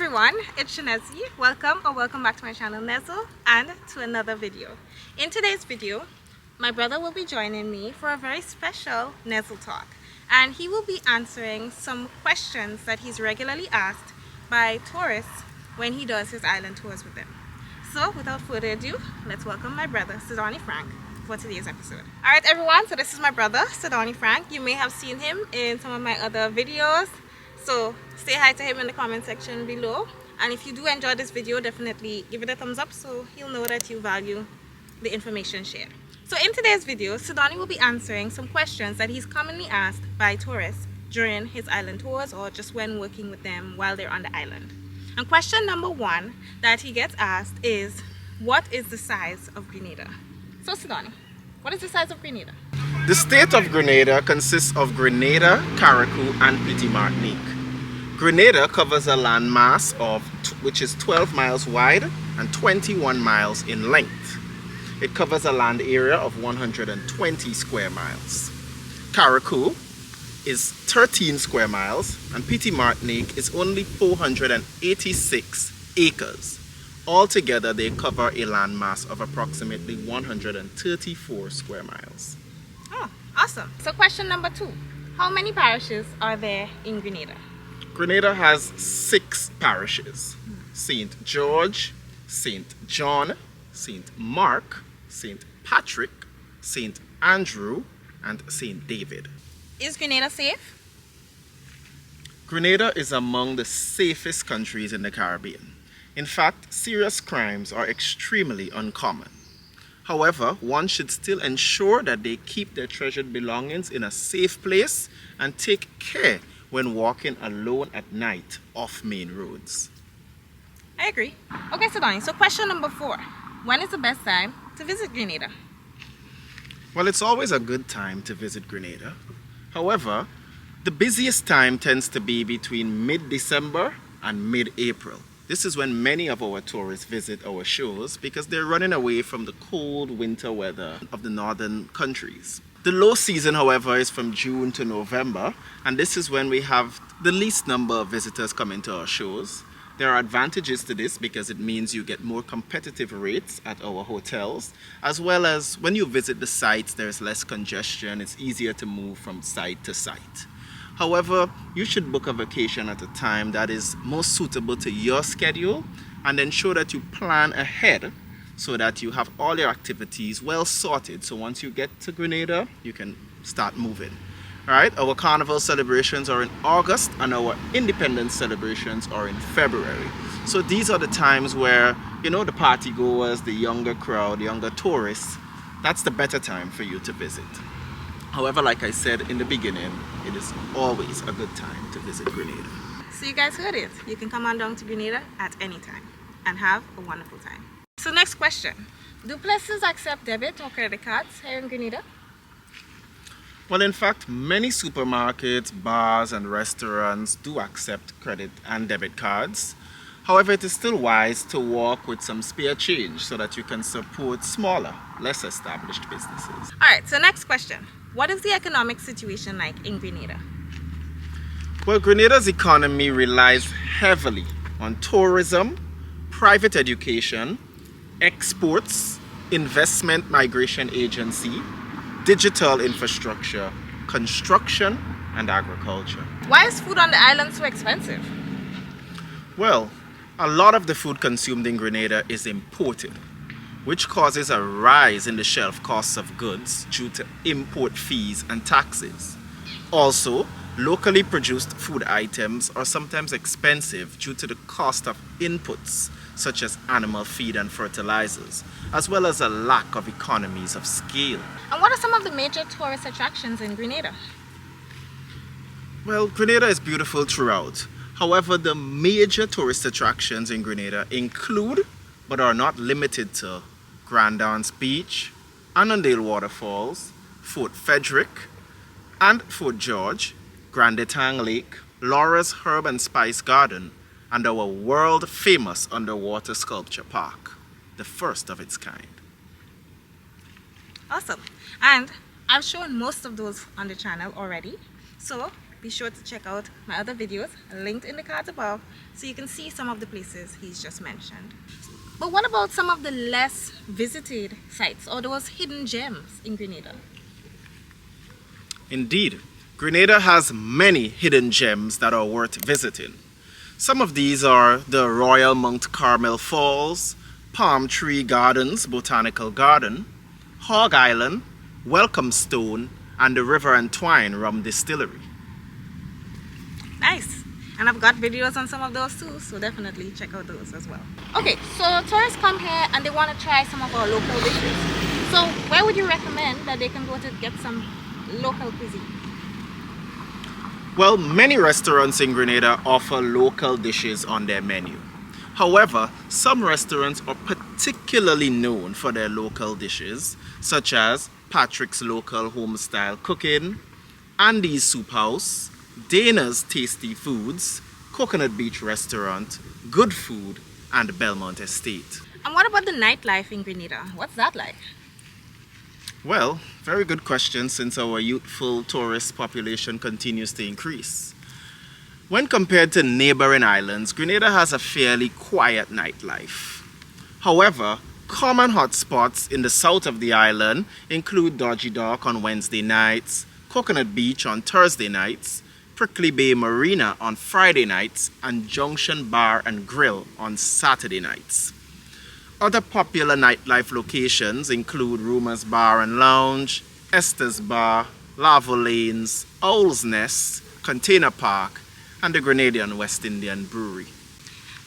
everyone, it's Shanezi. Welcome back to my channel Nezzle and to another video. In today's video, my brother will be joining me for a very special Nezzle Talk, and he will be answering some questions that he's regularly asked by tourists when he does his island tours with them. So without further ado, let's welcome my brother Edwin Frank for today's episode. Alright everyone, so this is my brother Edwin Frank. You may have seen him in some of my other videos, so say hi to him in the comment section below, and if you do enjoy this video, definitely give it a thumbs up so he'll know that you value the information shared. So in today's video, Sedani will be answering some questions that he's commonly asked by tourists during his island tours or just when working with them while they're on the island. And question number one that he gets asked is, what is the size of Grenada? So Sedani, what is the size of Grenada? The state of Grenada consists of Grenada, Carriacou and Petite Martinique. Grenada covers a landmass which is 12 miles wide and 21 miles in length. It covers a land area of 120 square miles. Carriacou is 13 square miles and Petite Martinique is only 486 acres. Altogether, they cover a landmass of approximately 134 square miles. Oh, awesome. So question number two, how many parishes are there in Grenada? Grenada has 6 parishes: St. George, St. John, St. Mark, St. Patrick, St. Andrew, and St. David. Is Grenada safe? Grenada is among the safest countries in the Caribbean. In fact, serious crimes are extremely uncommon. However, one should still ensure that they keep their treasured belongings in a safe place and take care when walking alone at night off main roads. I agree. Okay, Sedani, so question number 4. When is the best time to visit Grenada? Well, it's always a good time to visit Grenada. However, the busiest time tends to be between mid-December and mid-April. This is when many of our tourists visit our shows because they're running away from the cold winter weather of the northern countries. The low season, however, is from June to November, and this is when we have the least number of visitors coming to our shows. There are advantages to this because it means you get more competitive rates at our hotels, as well as when you visit the sites, there's less congestion. It's easier to move from site to site. However, you should book a vacation at a time that is most suitable to your schedule and ensure that you plan ahead so that you have all your activities well sorted. So once you get to Grenada, you can start moving. Alright, our carnival celebrations are in August and our independence celebrations are in February. So these are the times where, you know, the party goers, the younger crowd, the younger tourists, that's the better time for you to visit. However, like I said in the beginning, it is always a good time to visit Grenada. So you guys heard it. You can come on down to Grenada at any time and have a wonderful time. So next question. Do places accept debit or credit cards here in Grenada? Well, in fact, many supermarkets, bars and restaurants do accept credit and debit cards. However, it is still wise to walk with some spare change so that you can support smaller, less established businesses. Alright, so next question. What is the economic situation like in Grenada? Well, Grenada's economy relies heavily on tourism, private education, exports, investment migration agency, digital infrastructure, construction, and agriculture. Why is food on the island so expensive? Well, a lot of the food consumed in Grenada is imported, which causes a rise in the shelf costs of goods due to import fees and taxes. Also, locally produced food items are sometimes expensive due to the cost of inputs such as animal feed and fertilizers, as well as a lack of economies of scale. And what are some of the major tourist attractions in Grenada? Well, Grenada is beautiful throughout. However, the major tourist attractions in Grenada include, but are not limited to, Grand Anse Beach, Annandale Waterfalls, Fort Frederick and Fort George, Grand Etang Lake, Laura's Herb and Spice Garden, and our world-famous underwater sculpture park, the first of its kind. Awesome. And I've shown most of those on the channel already. So be sure to check out my other videos linked in the cards above so you can see some of the places he's just mentioned. But what about some of the less visited sites or those hidden gems in Grenada? Indeed, Grenada has many hidden gems that are worth visiting. Some of these are the Royal Mount Carmel Falls, Palm Tree Gardens Botanical Garden, Hog Island, Welcome Stone, and the River and Twine Rum Distillery. Nice. And I've got videos on some of those too, so definitely check out those as well. Okay, so tourists come here and they want to try some of our local dishes. So where would you recommend that they can go to get some local cuisine? Well, many restaurants in Grenada offer local dishes on their menu. However, some restaurants are particularly known for their local dishes, such as Patrick's Local Home-Style Cooking, Andy's Soup House, Dana's Tasty Foods, Coconut Beach Restaurant, Good Food, and Belmont Estate. And what about the nightlife in Grenada? What's that like? Well, very good question since our youthful tourist population continues to increase. When compared to neighboring islands, Grenada has a fairly quiet nightlife. However, common hotspots in the south of the island include Dodgy Dock on Wednesday nights, Coconut Beach on Thursday nights, Prickly Bay Marina on Friday nights, and Junction Bar and Grill on Saturday nights. Other popular nightlife locations include Rumours Bar and Lounge, Esther's Bar, Lava Lanes, Owl's Nest, Container Park, and the Grenadian West Indian Brewery.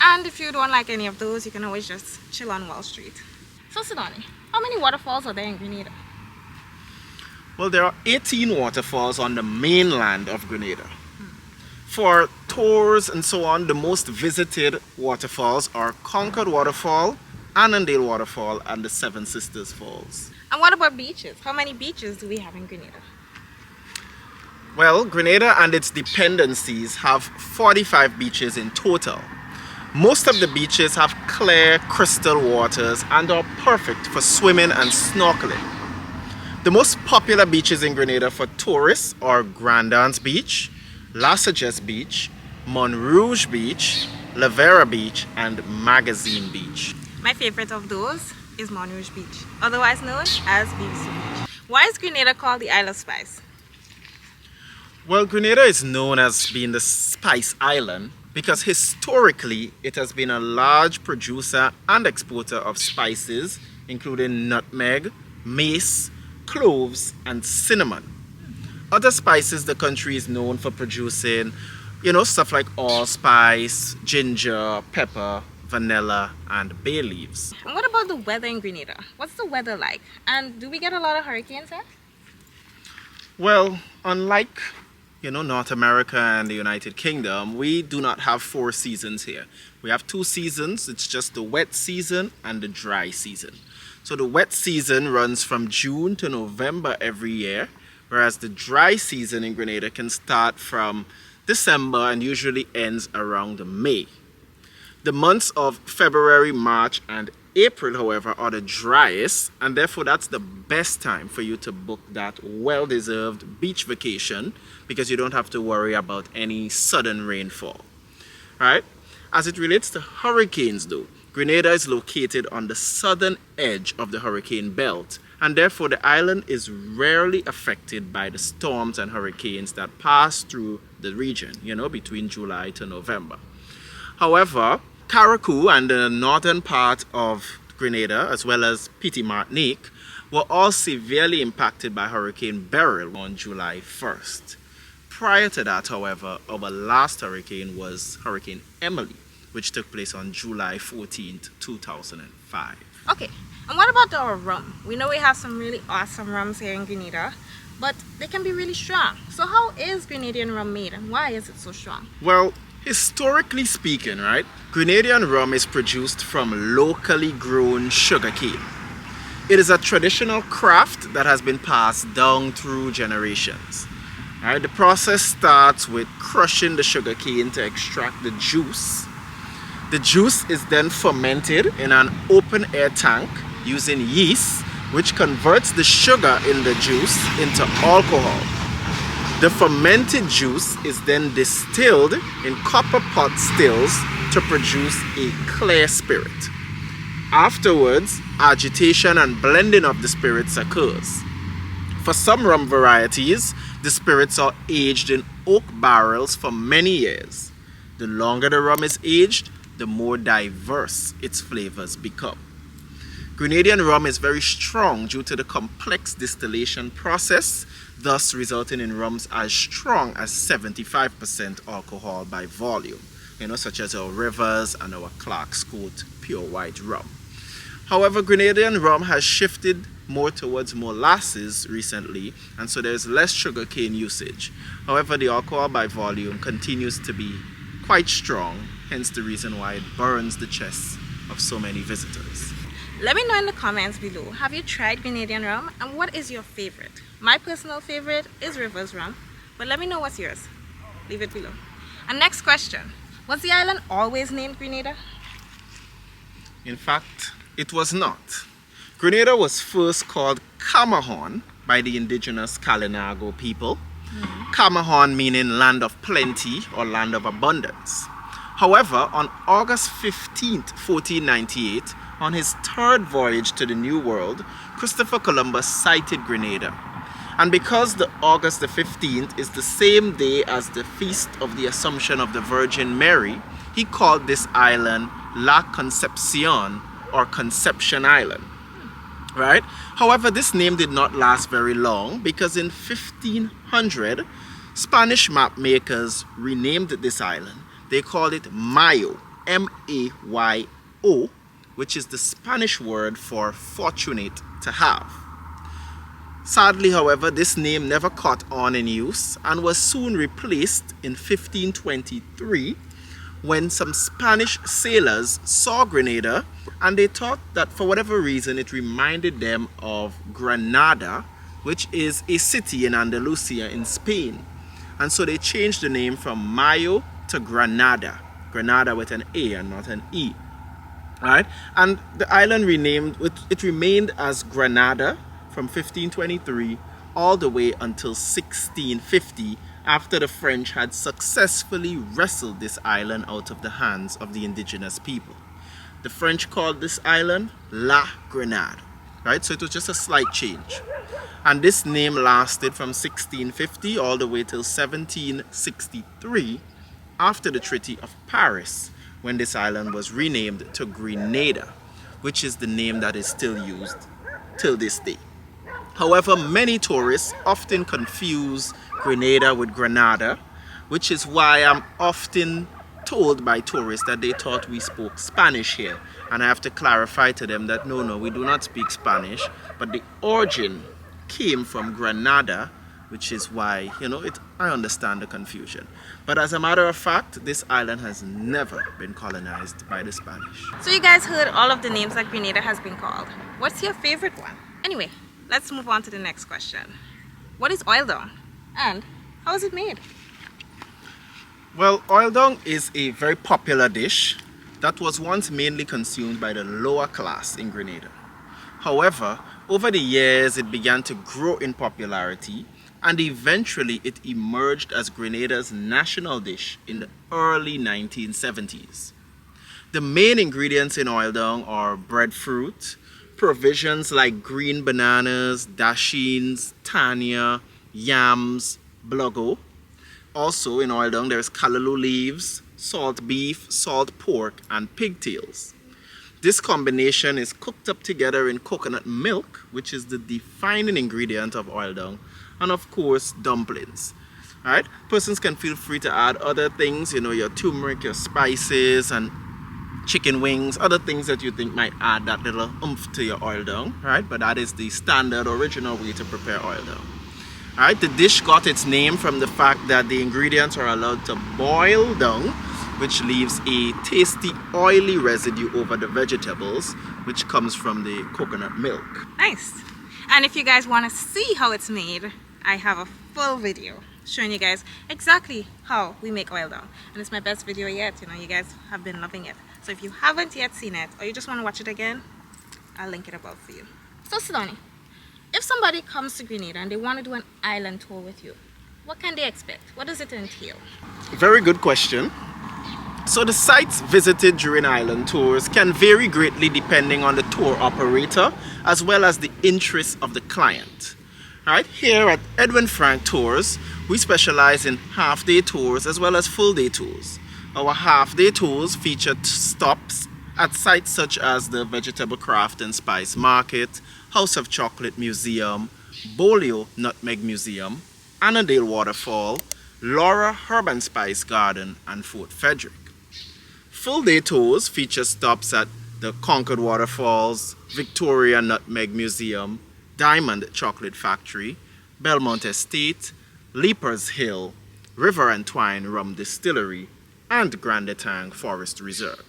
And if you don't like any of those, you can always just chill on Wall Street. So Sidani, how many waterfalls are there in Grenada? Well, there are 18 waterfalls on the mainland of Grenada. For tours and so on, the most visited waterfalls are Concord Waterfall, Annandale Waterfall, and the Seven Sisters Falls. And what about beaches? How many beaches do we have in Grenada? Well, Grenada and its dependencies have 45 beaches in total. Most of the beaches have clear, crystal waters and are perfect for swimming and snorkeling. The most popular beaches in Grenada for tourists are Grand Anse Beach, La Sagesse Beach, Montrouge Beach, La Vera Beach, and Magazine Beach. My favorite of those is Montrouge Beach, otherwise known as BBC Beach. Why is Grenada called the Isle of Spice? Well, Grenada is known as being the Spice Island because historically it has been a large producer and exporter of spices, including nutmeg, mace, cloves, and cinnamon. Other spices the country is known for producing, stuff like allspice, ginger, pepper, vanilla, and bay leaves. And what about the weather in Grenada? What's the weather like? And do we get a lot of hurricanes here? Well, unlike North America and the United Kingdom, we do not have 4 seasons here. We have 2 seasons. It's just the wet season and the dry season. So the wet season runs from June to November every year, whereas the dry season in Grenada can start from December and usually ends around May. The months of February, March, and April, however, are the driest, and therefore that's the best time for you to book that well-deserved beach vacation because you don't have to worry about any sudden rainfall. Right? As it relates to hurricanes though, Grenada is located on the southern edge of the hurricane belt, and therefore the island is rarely affected by the storms and hurricanes that pass through the region, between July to November. However, Carriacou and the northern part of Grenada, as well as Petite Martinique, were all severely impacted by Hurricane Beryl on July 1st. Prior to that, however, our last hurricane was Hurricane Emily, which took place on July 14th, 2005. Okay, and what about our rum? We know we have some really awesome rums here in Grenada, but they can be really strong. So how is Grenadian rum made and why is it so strong? Well, historically speaking, right, Grenadian rum is produced from locally grown sugarcane. It is a traditional craft that has been passed down through generations. Right, the process starts with crushing the sugarcane to extract the juice. The juice is then fermented in an open air tank using yeast, which converts the sugar in the juice into alcohol. The fermented juice is then distilled in copper pot stills to produce a clear spirit. Afterwards, agitation and blending of the spirits occurs. For some rum varieties, the spirits are aged in oak barrels for many years. The longer the rum is aged, the more diverse its flavors become. Grenadian rum is very strong due to the complex distillation process, thus resulting in rums as strong as 75% alcohol by volume, such as our Rivers and our Clark's Court pure white rum. However, Grenadian rum has shifted more towards molasses recently, and so there's less sugarcane usage. However, the alcohol by volume continues to be quite strong, hence the reason why it burns the chests of so many visitors. Let me know in the comments below, have you tried Grenadian rum and what is your favorite? My personal favorite is Rivers rum, but let me know what's yours. Leave it below. And next question, was the island always named Grenada? In fact, it was not. Grenada was first called Camahon by the indigenous Kalinago people. Camahon meaning land of plenty or land of abundance. However, on August 15th, 1498, on his third voyage to the New World, Christopher Columbus sighted Grenada. And because the August the 15th is the same day as the Feast of the Assumption of the Virgin Mary, he called this island La Concepcion, or Conception Island. Right? However, this name did not last very long because in 1500, Spanish map makers renamed this island. They called it Mayo, M-A-Y-O, which is the Spanish word for fortunate to have. Sadly, however, this name never caught on in use and was soon replaced in 1523 when some Spanish sailors saw Grenada and they thought that for whatever reason it reminded them of Granada, which is a city in Andalusia in Spain. And so they changed the name from Mayo to Grenada. Grenada with an A and not an E. Right? And the island it remained as Grenada from 1523 all the way until 1650, after the French had successfully wrestled this island out of the hands of the indigenous people. The French called this island La Grenade, right? So it was just a slight change. And this name lasted from 1650 all the way till 1763, after the Treaty of Paris, when this island was renamed to Grenada, which is the name that is still used till this day. However, many tourists often confuse Grenada with Grenada, which is why I'm often told by tourists that they thought we spoke Spanish here. And I have to clarify to them that no, we do not speak Spanish, but the origin came from Grenada, which is why, I understand the confusion. But as a matter of fact, this island has never been colonized by the Spanish. So you guys heard all of the names that Grenada has been called. What's your favorite one? Anyway, let's move on to the next question. What is oil dung? And how is it made? Well, oil dung is a very popular dish that was once mainly consumed by the lower class in Grenada. However, over the years it began to grow in popularity and eventually it emerged as Grenada's national dish in the early 1970s. The main ingredients in oil dung are breadfruit, provisions like green bananas, dashins, tania, yams, blago. Also in oil dung there's callaloo leaves, salt beef, salt pork and pigtails. This combination is cooked up together in coconut milk, which is the defining ingredient of oil dung, and of course dumplings. Alright, persons can feel free to add other things, your turmeric, your spices and chicken wings, other things that you think might add that little oomph to your oil dung, right? But that is the standard original way to prepare oil dung. Alright, the dish got its name from the fact that the ingredients are allowed to boil down, which leaves a tasty oily residue over the vegetables, which comes from the coconut milk. Nice. And if you guys want to see how it's made, I have a full video showing you guys exactly how we make oil dung. And it's my best video yet, you guys have been loving it. So if you haven't yet seen it, or you just want to watch it again, I'll link it above for you. So Sony, if somebody comes to Grenada and they want to do an island tour with you, what can they expect? What does it entail? Very good question. So the sites visited during island tours can vary greatly depending on the tour operator as well as the interests of the client. Alright, here at Edwin Frank Tours, we specialize in half-day tours as well as full-day tours. Our half-day tours feature stops at sites such as the Vegetable Craft and Spice Market, House of Chocolate Museum, Bolio Nutmeg Museum, Annandale Waterfall, Laura Herb and Spice Garden, and Fort Frederick. Full-day tours feature stops at the Concord Waterfalls, Victoria Nutmeg Museum, Diamond Chocolate Factory, Belmont Estate, Leapers Hill, River and Twine Rum Distillery, and Grenada Forest Reserve.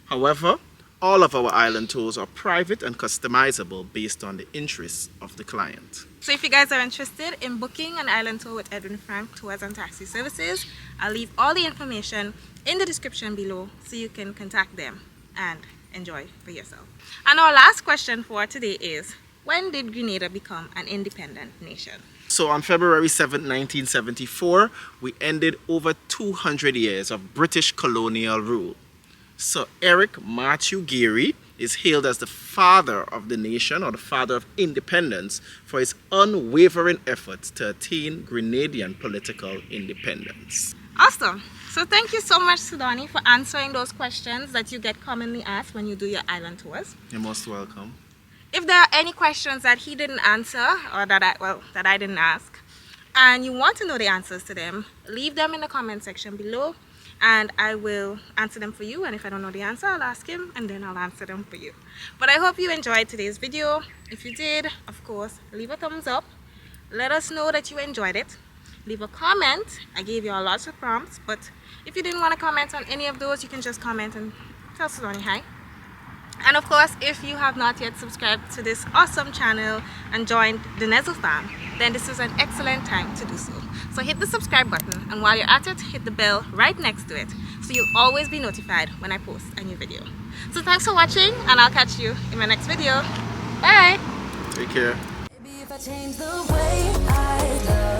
However, all of our island tours are private and customizable based on the interests of the client. So if you guys are interested in booking an island tour with Edwin Frank Tours and Taxi Services, I'll leave all the information in the description below so you can contact them and enjoy for yourself. And our last question for today is, when did Grenada become an independent nation? So on February 7, 1974, we ended over 200 years of British colonial rule. Sir Eric Matthew Geary is hailed as the father of the nation, or the father of independence, for his unwavering efforts to attain Grenadian political independence. Awesome. So thank you so much, Sudani, for answering those questions that you get commonly asked when you do your island tours. You're most welcome. If there are any questions that he didn't answer, or that I didn't ask, and you want to know the answers to them, leave them in the comment section below, and I will answer them for you. And if I don't know the answer, I'll ask him and then I'll answer them for you. But I hope you enjoyed today's video. If you did, of course, leave a thumbs up. Let us know that you enjoyed it. Leave a comment. I gave you lots of prompts, but if you didn't want to comment on any of those, you can just comment and tell Sudani hi. And of course, if you have not yet subscribed to this awesome channel and joined the Nezzle Fam, then this is an excellent time to do so. So hit the subscribe button, and while you're at it, hit the bell right next to it so you'll always be notified when I post a new video. So thanks for watching, and I'll catch you in my next video. Bye! Take care. Maybe if I change the way I love